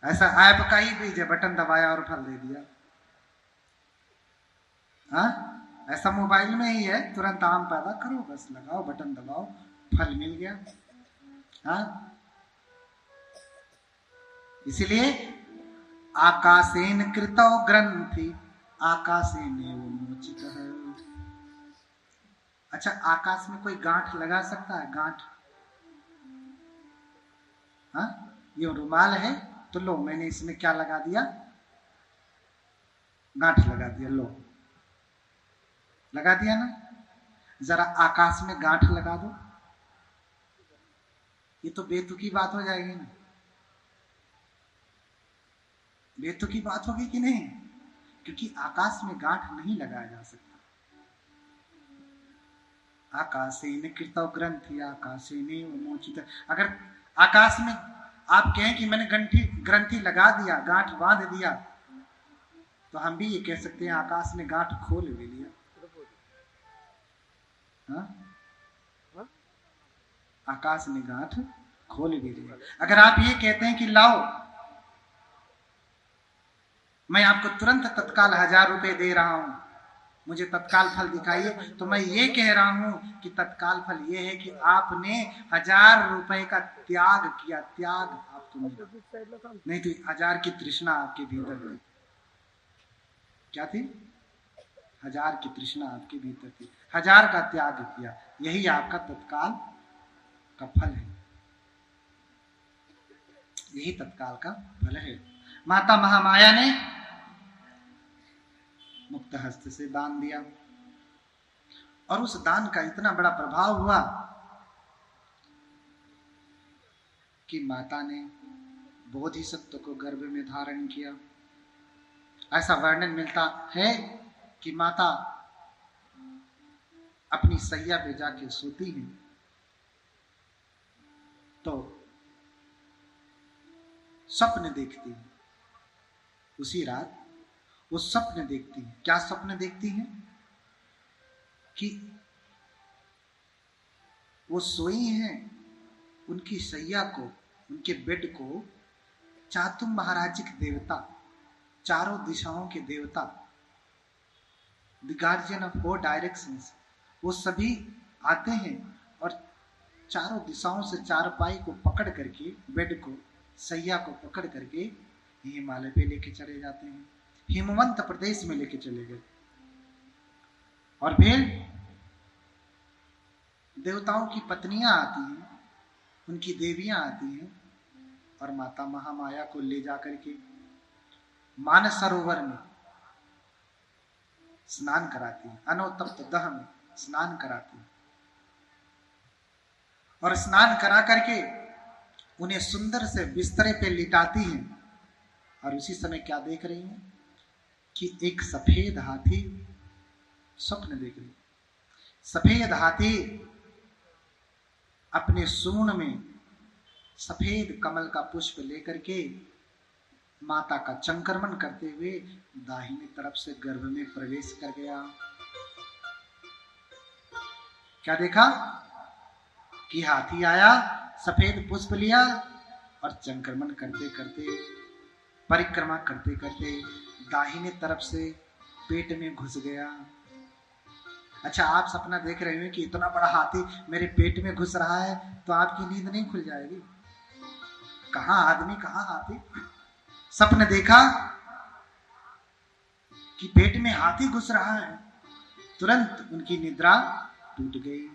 ऐसा ऐप का ही बीज है, बटन दबाया और फल दे दिया। हाँ, ऐसा मोबाइल में ही है, तुरंत आम पैदा करो, बस लगाओ बटन दबाओ, फल मिल गया। हाँ, इसलिए आकाशेन कृतो ग्रंथि आकाशेनेव मोचितः। अच्छा, आकाश में कोई गांठ लगा सकता है? गांठ? हाँ, ये रुमाल है तो लो, मैंने इसमें क्या लगा दिया? गांठ लगा दिया, लो, लगा दिया ना। जरा आकाश में गांठ लगा दो, ये तो बेतुकी बात हो जाएगी ना। बेतुकी बात होगी कि नहीं? क्योंकि आकाश में गांठ नहीं लगाया जा सकता। आकाशेन कृतो ग्रंथि आकाशेनेव मोचितः। अगर आकाश में आप कहें कि मैंने ग्रंथि लगा दिया, गांठ बांध दिया, तो हम भी ये कह सकते हैं आकाश ने गांठ खोल भी लिया। हाँ? आकाश ने गांठ खोल भी लिया। अगर आप ये कहते हैं कि लाओ, मैं आपको तुरंत तत्काल 1000 रुपए दे रहा हूं, मुझे तत्काल फल दिखाइए, तो मैं ये कह रहा हूं कि तत्काल फल ये है कि आपने 1000 रुपए का त्याग किया। त्याग आपको मिला, नहीं तो 1000 की तृष्णा आपके भीतर थी। क्या थी? 1000 की तृष्णा आपके भीतर थी, 1000 का त्याग किया, यही आपका तत्काल का फल है, यही तत्काल का फल है। माता महामाया ने मुक्त हस्त से दान दिया, और उस दान का इतना बड़ा प्रभाव हुआ कि माता ने बोधिसत्व को गर्भ में धारण किया। ऐसा वर्णन मिलता है कि माता अपनी सैया पे जाके सोती है तो स्वप्न देखती है। उसी रात वो स्वप्न देखती है। क्या स्वप्न देखती है? कि वो सोई हैं, उनकी सैया को, उनके बेड को चातुम महाराजिक देवता, चारों दिशाओं के देवता, द गार्जियन ऑफ 4 डायरेक्शंस, वो सभी आते हैं और चारों दिशाओं से चारपाई को पकड़ करके, बेड को, सैया को पकड़ करके हिमालय पे लेके चले जाते हैं। हिमवंत प्रदेश में लेके चले गए, और फिर देवताओं की पत्नियां आती हैं, उनकी देवियां आती हैं और माता महामाया को ले जाकर के मानस सरोवर में स्नान कराती है, अनोतप्त दह में स्नान कराती है, और स्नान करा करके उन्हें सुंदर से बिस्तरे पे लिटाती हैं। और उसी समय क्या देख रही हैं कि एक सफेद हाथी, स्वप्न देख रही, सफेद हाथी अपने सूंड में सफेद कमल का पुष्प लेकर के माता का चंक्रमण करते हुए दाहिनी तरफ से गर्भ में प्रवेश कर गया। क्या देखा कि हाथी आया, सफेद पुष्प लिया और चंक्रमण करते करते, परिक्रमा करते करते दाहिने तरफ से पेट में घुस गया। अच्छा, आप सपना देख रहे हो कि इतना बड़ा हाथी मेरे पेट में घुस रहा है, तो आपकी नींद नहीं खुल जाएगी? कहां आदमी, कहां हाथी? सपने देखा कि पेट में हाथी घुस रहा है, तुरंत उनकी निद्रा टूट गई।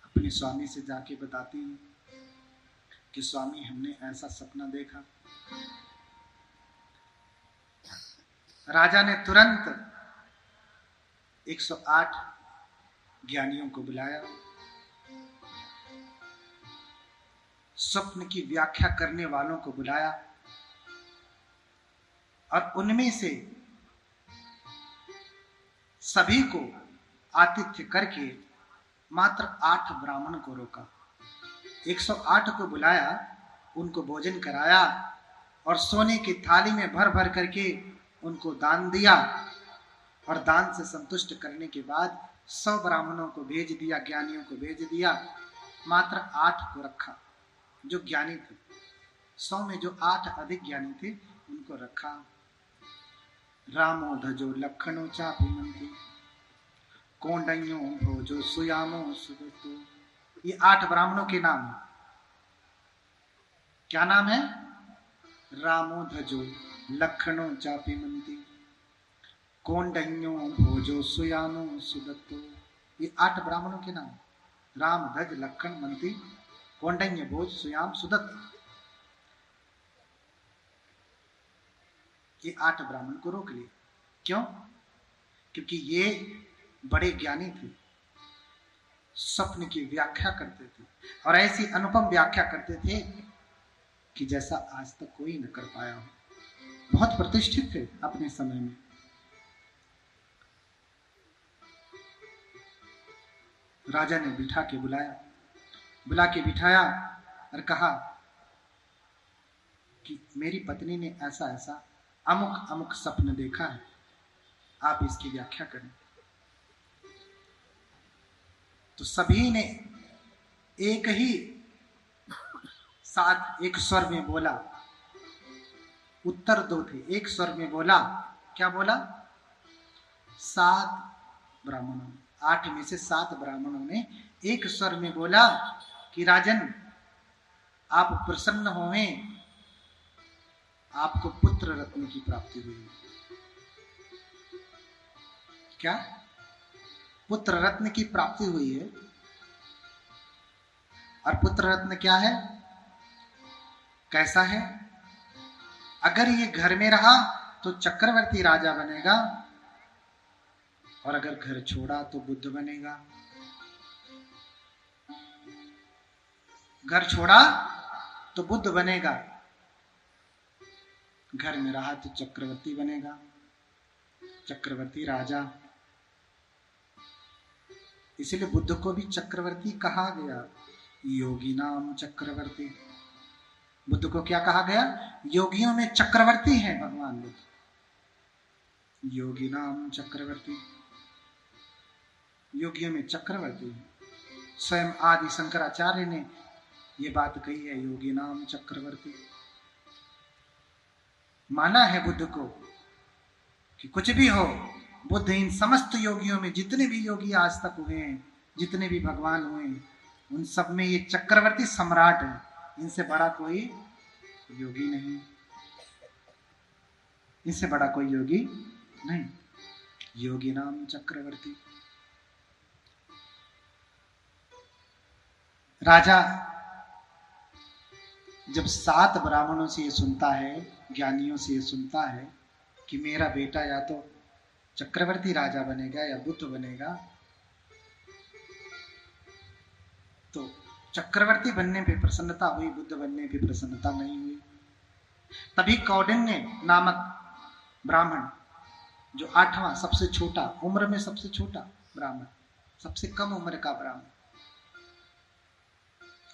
अपने स्वामी से जाके बताती हैं कि स्वामी, हमने ऐसा सपना देखा। राजा ने तुरंत 108 ज्ञानियों को बुलाया, स्वप्न की व्याख्या करने वालों को बुलाया, और उनमें से सभी को आतिथ्य करके मात्र 8 ब्राह्मण को रोका। 108 को बुलाया, उनको भोजन कराया और सोने की थाली में भर भर करके उनको दान दिया, और दान से संतुष्ट करने के बाद 100 ब्राह्मणों को भेज दिया, ज्ञानियों को भेज दिया, मात्र 8 को रखा जो ज्ञानी थे। 100 में जो 8 अधिक ज्ञानी थे उनको रखा। रामो धजो लखनो चापी मंत्री, कोंडइयो भोजो सुयामो सुदतो। ये 8 ब्राह्मणों के नाम है। क्या नाम है? रामो धजो लखनो चापी मंत्री, कोंडइयो भोजो सुयामो सुदतो। ये 8 ब्राह्मणों के नाम, राम, धज, लखन, मंत्री, कोंडन्य, भोज, सुयाम, सुदत्त। ये 8 ब्राह्मण को रोक लिए। क्यों? क्योंकि ये बड़े ज्ञानी थे, स्वप्न की व्याख्या करते थे और ऐसी अनुपम व्याख्या करते थे कि जैसा आज तक कोई न कर पाया हो। बहुत प्रतिष्ठित थे अपने समय में। राजा ने बिठा के बुला के बिठाया और कहा कि मेरी पत्नी ने ऐसा ऐसा अमुक अमुक सपन देखा है, आप इसकी व्याख्या करें। तो सभी ने एक ही साथ एक स्वर में बोला। उत्तर 2 थे, एक स्वर में बोला। क्या बोला? 7 ब्राह्मणों, 8 में से 7 ब्राह्मणों ने एक स्वर में बोला कि राजन, आप प्रसन्न होवें, आपको पुत्र रत्न की प्राप्ति हुई। क्या? पुत्र रत्न की प्राप्ति हुई है। और पुत्र रत्न क्या है, कैसा है? अगर ये घर में रहा तो चक्रवर्ती राजा बनेगा, और अगर घर छोड़ा तो बुद्ध बनेगा। घर छोड़ा तो बुद्ध बनेगा, घर में रहा तो चक्रवर्ती बनेगा, चक्रवर्ती राजा। इसलिए बुद्ध को भी चक्रवर्ती कहा गया, योगी नाम चक्रवर्ती। बुद्ध को क्या कहा गया? योगियों में चक्रवर्ती हैं भगवान बुद्ध, योगी नाम चक्रवर्ती। योगियों में चक्रवर्ती। स्वयं आदि शंकराचार्य ने ये बात कही है, योगी नाम चक्रवर्ती। माना है बुद्ध को कि कुछ भी हो, बुद्ध इन समस्त योगियों में, जितने भी योगी आज तक हुए हैं, जितने भी भगवान हुए, उन सब में ये चक्रवर्ती सम्राट है। इनसे बड़ा कोई योगी नहीं, इनसे बड़ा कोई योगी नहीं। योगी नाम चक्रवर्ती। राजा जब 7 ब्राह्मणों से ये सुनता है, ज्ञानियों से ये सुनता है कि मेरा बेटा या तो चक्रवर्ती राजा बनेगा या बुद्ध बनेगा, तो चक्रवर्ती बनने पे प्रसन्नता हुई, बुद्ध बनने पे प्रसन्नता नहीं हुई। तभी कौंडिन्य नामक ब्राह्मण, जो 8वां सबसे छोटा, उम्र में सबसे छोटा ब्राह्मण, सबसे कम उम्र का ब्राह्मण।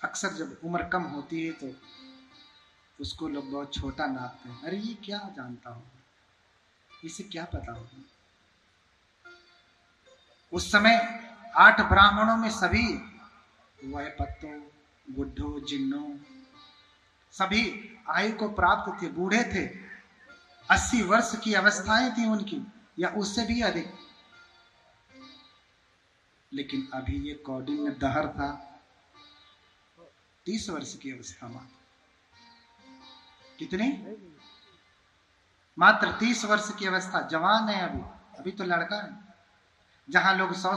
अक्सर जब उम्र कम होती है तो उसको लोग बहुत छोटा नापते हैं। अरे ये क्या जानता होगा, इसे क्या पता होगा। उस समय 8 ब्राह्मणों में सभी वयपत्तों, बुद्धों, जिन्नों, सभी आयु को प्राप्त थे, बूढ़े थे, 80 वर्ष की अवस्थाएं थी उनकी या उससे भी अधिक। लेकिन अभी ये कौंडिन्य दहर था, 30 वर्ष की अवस्था में। कितनी? मात्र 30 वर्ष की अवस्था, जवान है अभी तो लड़का है। जहां लोग 100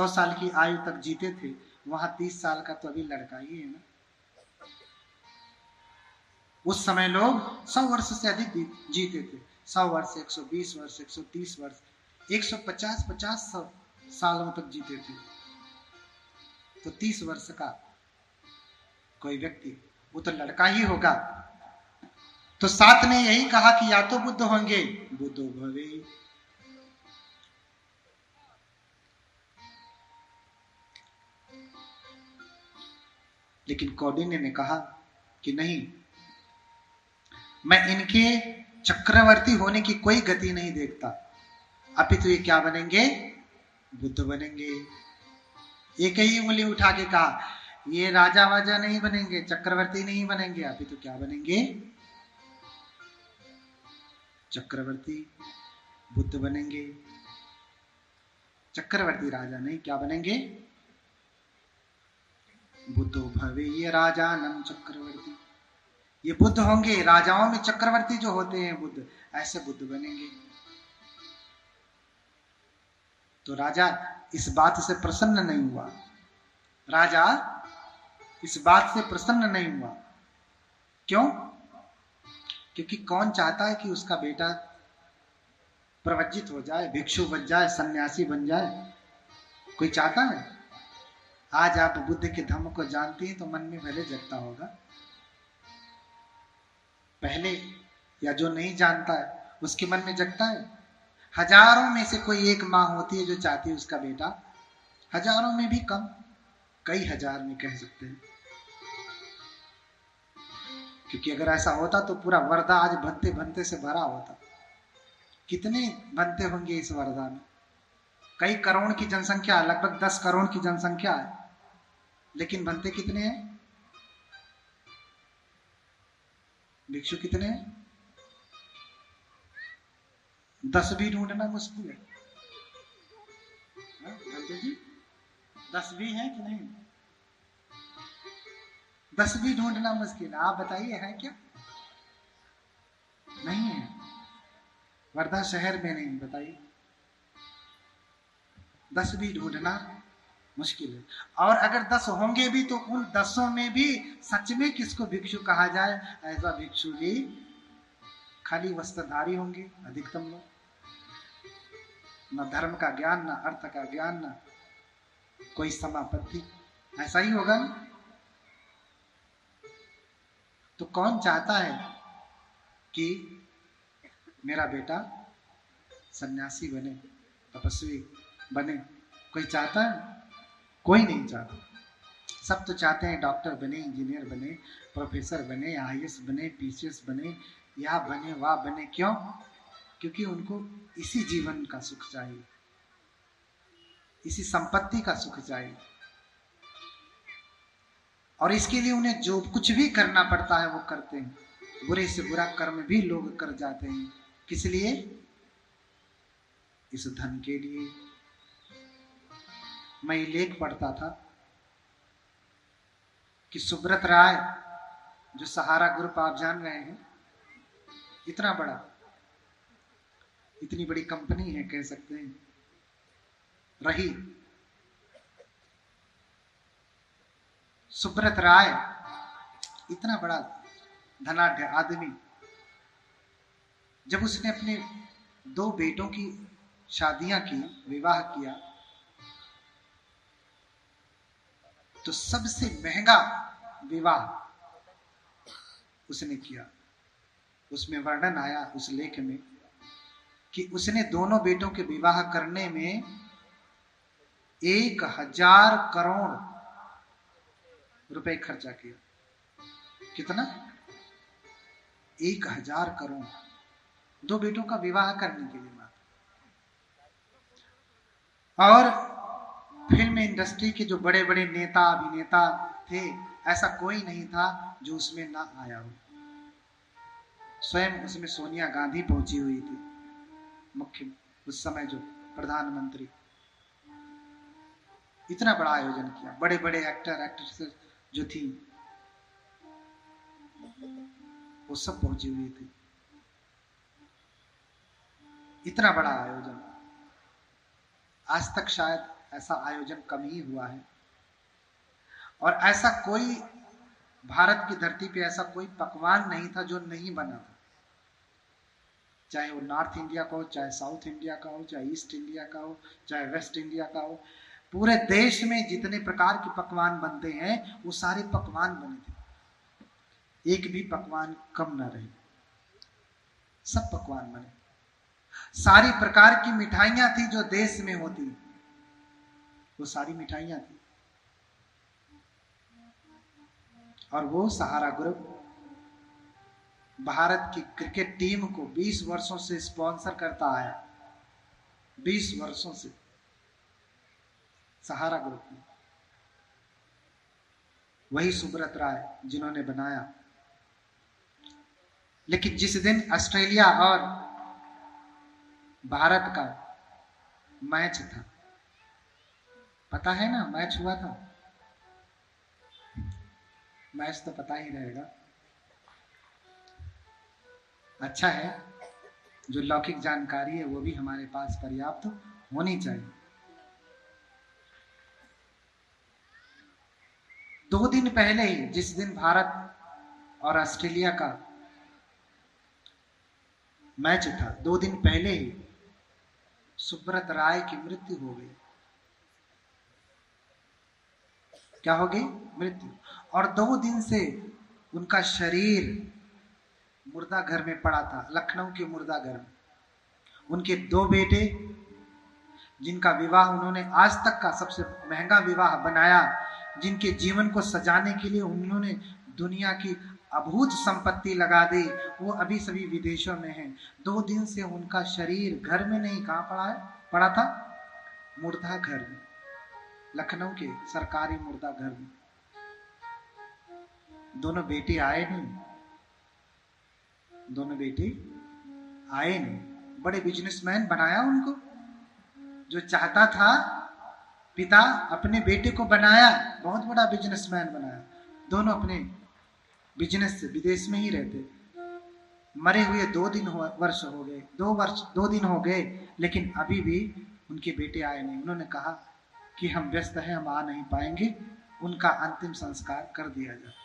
साल की आयु तक जीते थे, वहां 30 साल का तो अभी लड़का ही है ना। उस समय लोग 100 वर्ष से अधिक जीते थे, 100 वर्ष, 120 वर्ष, 130 वर्ष, 150 सालों तक जीते थे। तो 30 वर्ष का कोई व्यक्ति, वो तो लड़का ही होगा। तो 7 ने यही कहा कि या तो बुद्ध होंगे, बुद्धो भवे। लेकिन कौंडिन्य ने कहा कि नहीं, मैं इनके चक्रवर्ती होने की कोई गति नहीं देखता, अपितु ये क्या बनेंगे? बुद्ध बनेंगे। एक ही उंगली उठा के कहा, ये राजा वाजा नहीं बनेंगे, चक्रवर्ती नहीं बनेंगे, अभी तो क्या बनेंगे? चक्रवर्ती बुद्ध बनेंगे। चक्रवर्ती राजा नहीं, क्या बनेंगे? बुद्धो भवेय राजानम चक्रवर्ती। ये बुद्ध होंगे, राजाओं में चक्रवर्ती जो होते हैं बुद्ध, ऐसे बुद्ध बनेंगे। तो राजा इस बात से प्रसन्न नहीं हुआ, राजा इस बात से प्रसन्न नहीं हुआ। क्यों? क्योंकि कौन चाहता है कि उसका बेटा प्रवज्जित हो जाए, भिक्षु बन जाए, सन्यासी बन जाए? कोई चाहता है? आज आप बुद्ध के धम्म को जानती हैं तो मन में भले जगता होगा, पहले या जो नहीं जानता है उसके मन में जगता है। हजारों में से कोई एक माँ होती है जो चाहती है उसका बेटा, हजारों में भी कम, कई हजार में कह सकते हैं। क्योंकि अगर ऐसा होता तो पूरा वर्धा आज भंते भंते से भरा होता। कितने भंते होंगे इस वर्धा में? कई करोड़ की जनसंख्या, लगभग 10 करोड़ की जनसंख्या है, लेकिन भंते कितने हैं? भिक्षु कितने हैं? 10 भी ढूंढना मुश्किल है। भंते जी 10 भी है कि नहीं? 10 भी ढूंढना मुश्किल है। आप बताइए है क्या? नहीं है, वर्धा शहर में नहीं। बताइए, 10 भी ढूंढना मुश्किल है। और अगर 10 होंगे भी तो उन 10 में भी सच में किसको भिक्षु कहा जाए, ऐसा भिक्षु भी खाली वस्त्रधारी होंगे अधिकतम लोग। न धर्म का ज्ञान, न अर्थ का ज्ञान, न कोई समापत्ति, ऐसा ही होगा ना? तो कौन चाहता है कि मेरा बेटा सन्यासी बने, तपस्वी बने? कोई चाहता है? कोई नहीं चाहता। सब तो चाहते हैं डॉक्टर बने, इंजीनियर बने, प्रोफेसर बने, आईएएस बने, पीसीएस बने, या बने वाह बने। क्यों? क्योंकि उनको इसी जीवन का सुख चाहिए, इसी संपत्ति का सुख चाहिए, और इसके लिए उन्हें जो कुछ भी करना पड़ता है वो करते हैं। बुरे से बुरा कर्म भी लोग कर जाते हैं। किस लिए? इस धन के लिए। मैं लेख पढ़ता था कि सुब्रत राय, जो सहारा ग्रुप आप जान रहे हैं, इतना बड़ा, इतनी बड़ी कंपनी है कह सकते हैं, रही। सुब्रत राय इतना बड़ा धनाढ्य आदमी, जब उसने अपने 2 बेटों की शादियां की, विवाह किया, तो सबसे महंगा विवाह उसने किया। उसमें वर्णन आया उस लेख में कि उसने दोनों बेटों के विवाह करने में 1000 करोड़ रुपए खर्चा किया। कितना? 1000 करोड़ 2 बेटों का विवाह करने के लिए मात्र। और फिल्म इंडस्ट्री के जो बड़े बड़े नेता अभिनेता थे, ऐसा कोई नहीं था जो उसमें ना आया हो। स्वयं उसमें सोनिया गांधी पहुंची हुई थी, मुख्य उस समय जो प्रधानमंत्री। इतना बड़ा आयोजन किया, बड़े बड़े एक्टर एक्ट्रेसेस जो थी वो सब पहुंची हुई थी। इतना बड़ा आयोजन, आज तक शायद ऐसा आयोजन कम ही हुआ है। और ऐसा कोई भारत की धरती पे ऐसा कोई पकवान नहीं था जो नहीं बना था, चाहे वो नॉर्थ इंडिया का हो, चाहे साउथ इंडिया का हो, चाहे ईस्ट इंडिया का हो, चाहे वेस्ट इंडिया का हो। पूरे देश में जितने प्रकार के पकवान बनते हैं वो सारे पकवान बने थे, एक भी पकवान कम ना रहे, सब पकवान बने। सारी प्रकार की मिठाइयां थी जो देश में होती, वो सारी मिठाइयां थी। और वो सहारा ग्रुप भारत की क्रिकेट टीम को 20 वर्षों से स्पॉन्सर करता आया, 20 वर्षों से सहारा ग्रुप में। वही सुब्रत राय जिन्होंने बनाया। लेकिन जिस दिन ऑस्ट्रेलिया और भारत का मैच था, पता है ना मैच हुआ था, मैच तो पता ही रहेगा। अच्छा है जो लौकिक जानकारी है वो भी हमारे पास पर्याप्त होनी चाहिए। 2 दिन पहले ही, जिस दिन भारत और ऑस्ट्रेलिया का मैच था, 2 दिन पहले ही सुब्रत राय की मृत्यु हो गई। क्या हो गई? मृत्यु। और 2 दिन से उनका शरीर मुर्दा घर में पड़ा था, लखनऊ के मुर्दा घर में। उनके 2 बेटे, जिनका विवाह उन्होंने आज तक का सबसे महंगा विवाह बनाया, जिनके जीवन को सजाने के लिए उन्होंने दुनिया की अभूत संपत्ति लगा दी, वो अभी सभी विदेशों में हैं। 2 दिन से उनका शरीर घर में नहीं, कहां पड़ा है? पड़ा था मुर्दा घर में, लखनऊ के सरकारी मुर्दा घर में। दोनों बेटे आए नहीं, दोनों बेटे आए नहीं। बड़े बिजनेसमैन बनाया उनको, जो चाहता था पिता अपने बेटे को बनाया, बहुत बड़ा बिजनेसमैन बनाया। दोनों अपने बिजनेस से विदेश में ही रहते। मरे हुए 2 वर्ष हो गए, 2 दिन हो गए, लेकिन अभी भी उनके बेटे आए नहीं। उन्होंने कहा कि हम व्यस्त हैं, हम आ नहीं पाएंगे, उनका अंतिम संस्कार कर दिया जाए।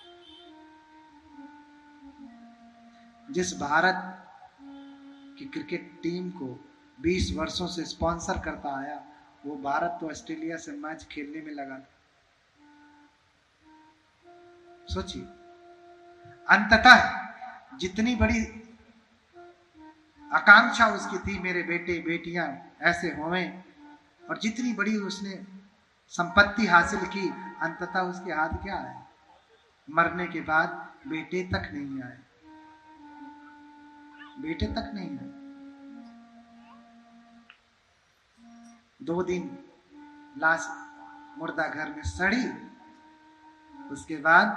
जिस भारत की क्रिकेट टीम को 20 वर्षों से स्पॉन्सर करता आया, वो भारत तो ऑस्ट्रेलिया से मैच खेलने में लगा था। सोचिए, अंततः जितनी बड़ी आकांक्षा उसकी थी, मेरे बेटे बेटियां ऐसे होवें, और जितनी बड़ी उसने संपत्ति हासिल की, अंततः उसके हाथ क्या आए? मरने के बाद बेटे तक नहीं आए, बेटे तक नहीं आए। 2 दिन लाश मुर्दा घर में सड़ी। उसके बाद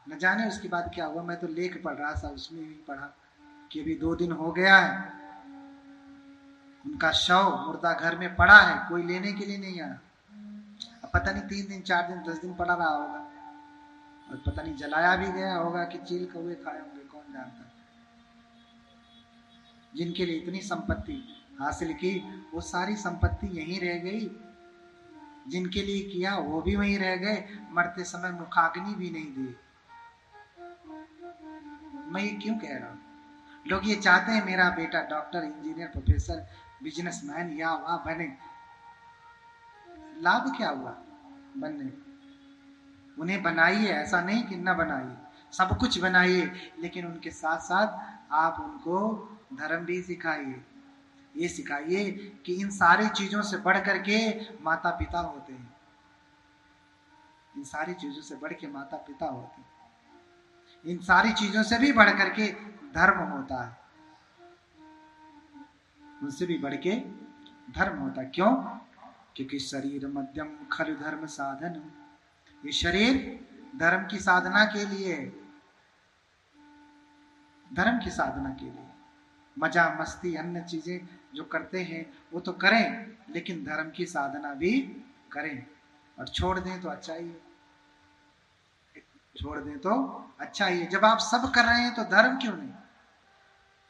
न जाने उसके बाद क्या हुआ। मैं तो लेख पढ़ रहा था, उसमें भी पढ़ा कि अभी 2 दिन हो गया है, उनका शव मुर्दा घर में पड़ा है, कोई लेने के लिए नहीं आया। अब पता नहीं 3 दिन 4 दिन 10 दिन पड़ा रहा होगा, और पता नहीं जलाया भी गया होगा कि चील कौवे खाए होंगे, कौन जानता। जिनके लिए इतनी संपत्ति हासिल की, वो सारी संपत्ति यहीं रह गई। जिनके लिए किया वो भी वहीं रह गए, मरते समय मुखाग्नि भी नहीं दी। मैं ये क्यों कह रहा हूं? लोग ये चाहते हैं मेरा बेटा डॉक्टर, इंजीनियर, प्रोफेसर, बिजनेसमैन या वह बने। लाभ क्या हुआ बनने? उन्हें बनाइए, ऐसा नहीं कि न बनाइए, सब कुछ बनाइए, लेकिन उनके साथ साथ आप उनको धर्म भी सिखाइए। ये सिखाइए कि इन सारी चीजों से बढ़ करके माता पिता होते हैं। इन सारी चीजों से बढ़ के माता पिता होते हैं। इन सारी चीजों से भी बढ़ करके धर्म होता है, उनसे भी बढ़ के धर्म होता है। क्यों? क्योंकि शरीर मध्यम खलु धर्म साधन। ये शरीर धर्म की साधना के लिए, धर्म की साधना के लिए। मजा मस्ती अन्य चीजें जो करते हैं वो तो करें, लेकिन धर्म की साधना भी करें। और छोड़ दें तो अच्छा ही है, छोड़ दें तो अच्छा ही है। जब आप सब कर रहे हैं तो धर्म क्यों नहीं?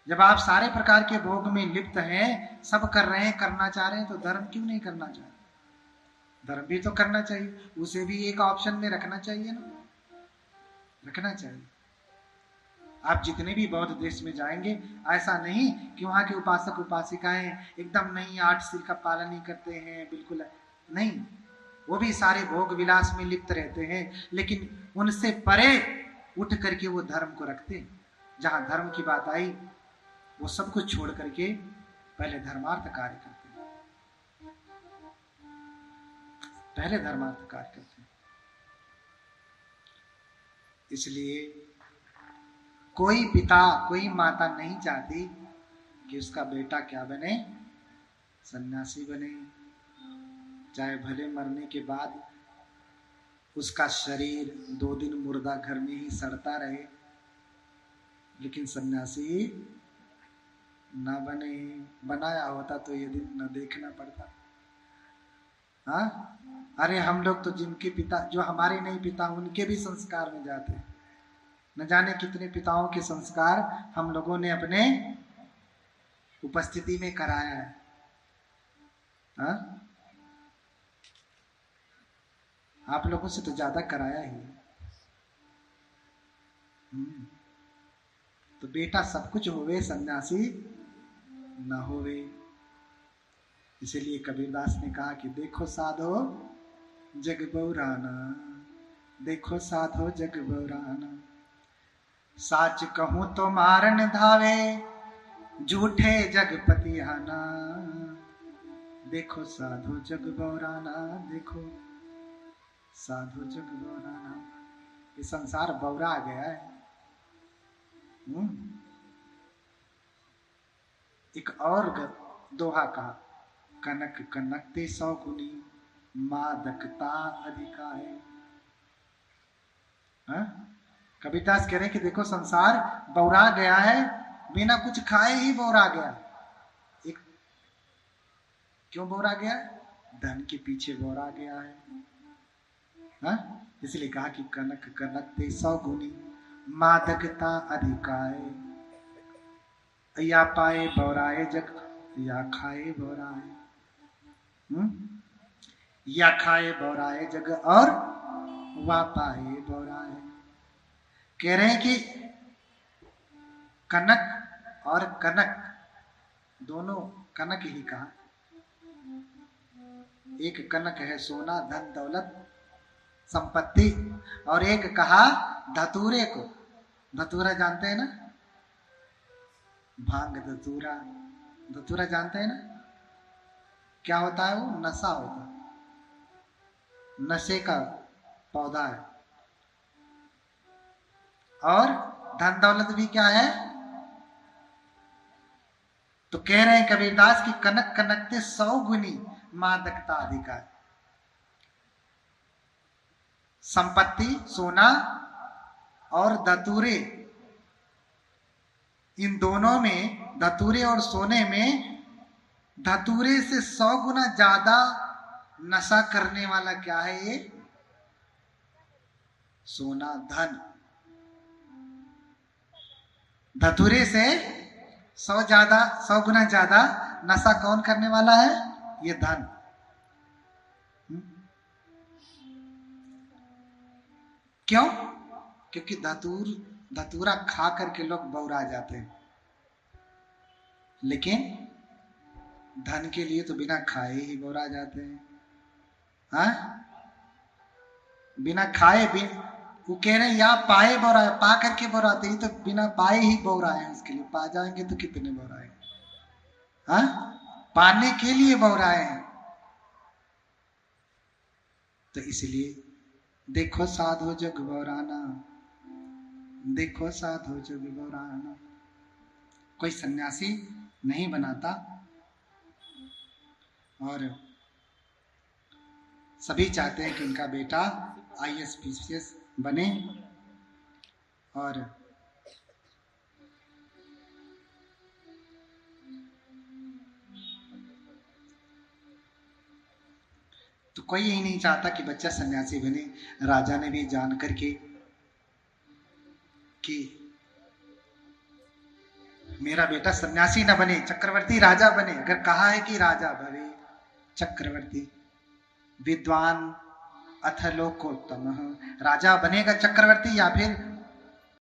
जब आप सारे प्रकार के भोग में लिप्त हैं, सब कर रहे हैं, करना चाह रहे हैं, तो धर्म क्यों नहीं करना चाह रहे? धर्म भी तो करना चाहिए, उसे भी एक ऑप्शन में रखना चाहिए ना, रखना चाहिए। आप जितने भी बौद्ध देश में जाएंगे, ऐसा नहीं कि वहां के उपासक उपासिकाएं एकदम नहीं 8 सिल का पालन ही करते हैं, बिल्कुल नहीं। वो भी सारे भोग विलास में लिप्त रहते हैं, लेकिन उनसे परे उठ करके वो धर्म को रखते हैं। जहां धर्म की बात आई, वो सब कुछ छोड़ करके पहले धर्मार्थ कार्य करते हैं, पहले धर्मार्थ कार्य करते हैं। इसलिए कोई पिता कोई माता नहीं चाहती कि उसका बेटा क्या बने? सन्यासी बने, चाहे भले मरने के बाद उसका शरीर 2 दिन मुर्दा घर में ही सड़ता रहे, लेकिन सन्यासी ना बने। बनाया होता तो ये दिन न देखना पड़ता। हाँ, अरे हम लोग तो जिनके पिता, जो हमारे नहीं पिता, उनके भी संस्कार में जाते हैं। न जाने कितने पिताओं के संस्कार हम लोगों ने अपने उपस्थिति में कराया है। हाँ? आप लोगों से तो ज्यादा कराया ही। तो बेटा सब कुछ होवे, सन्यासी न होवे। इसीलिए कबीरदास ने कहा कि देखो साधो जग बौराना, देखो साधो जग बौराना, साच कहूं तो मारन धावे, झूठे जगपति आना। देखो साधो जग बौराना, देखो साधो जग बौराना। ये संसार बौरा गया है। एक और दोहा कहा, कनक कनकते 100 गुनी, मादकता अधिका है। कबीरदास कह रहे हैं कि देखो संसार बौरा गया है, बिना कुछ खाए ही बौरा गया। एक क्यों बौरा गया? धन के पीछे बौरा गया है। इसलिए कहा कि कनक कनकते 100 गुनी, मादकता अधिकाय। या पाए बौराए जग, या खाए बौराए। या खाए बौराए जग, और वा पाए बौराए। कह रहे हैं कि कनक और कनक दोनों, कनक ही कहा। एक कनक है सोना, धन दौलत संपत्ति, और एक कहा धतूरे को। धतूरा जानते हैं ना? भांग धतूरा, धतूरा जानते हैं ना? क्या होता है वो? नशा होता है, नशे का पौधा है। और धन दौलत भी क्या है? तो कह रहे हैं कबीरदास की कनक कनकते 100 गुनी, मादकता अधिकार। संपत्ति सोना और धतूरे, इन दोनों में, धतूरे और सोने में, धतूरे से 100 गुना ज्यादा नशा करने वाला क्या है? ये सोना, धन। धतूरे से 100 गुना ज्यादा नशा कौन करने वाला है? ये धन। क्यों? क्योंकि धतूरा खा करके लोग बौरा जाते हैं, लेकिन धन के लिए तो बिना खाए ही बौरा जाते हैं। हाँ? बिना खाए भी वो कह रहे हैं, या पाए बौरा, पा करके बौराते ही, तो बिना पाए ही बौरा है। उसके लिए पा जाएंगे तो कितने बौराए। हाँ? पाने के लिए बौराए हैं। तो इसलिए देखो साधो जग बौराना, देखो साधो जग बौराना। कोई सन्यासी नहीं बनाता, और सभी चाहते हैं कि उनका बेटा IAS PCS बने। और तो कोई यही नहीं चाहता कि बच्चा सन्यासी बने। राजा ने भी जान करके कि मेरा बेटा सन्यासी न बने, चक्रवर्ती राजा बने। अगर कहा है कि राजा भवे चक्रवर्ती, विद्वान अथ लोकोत्तम, राजा बनेगा चक्रवर्ती या फिर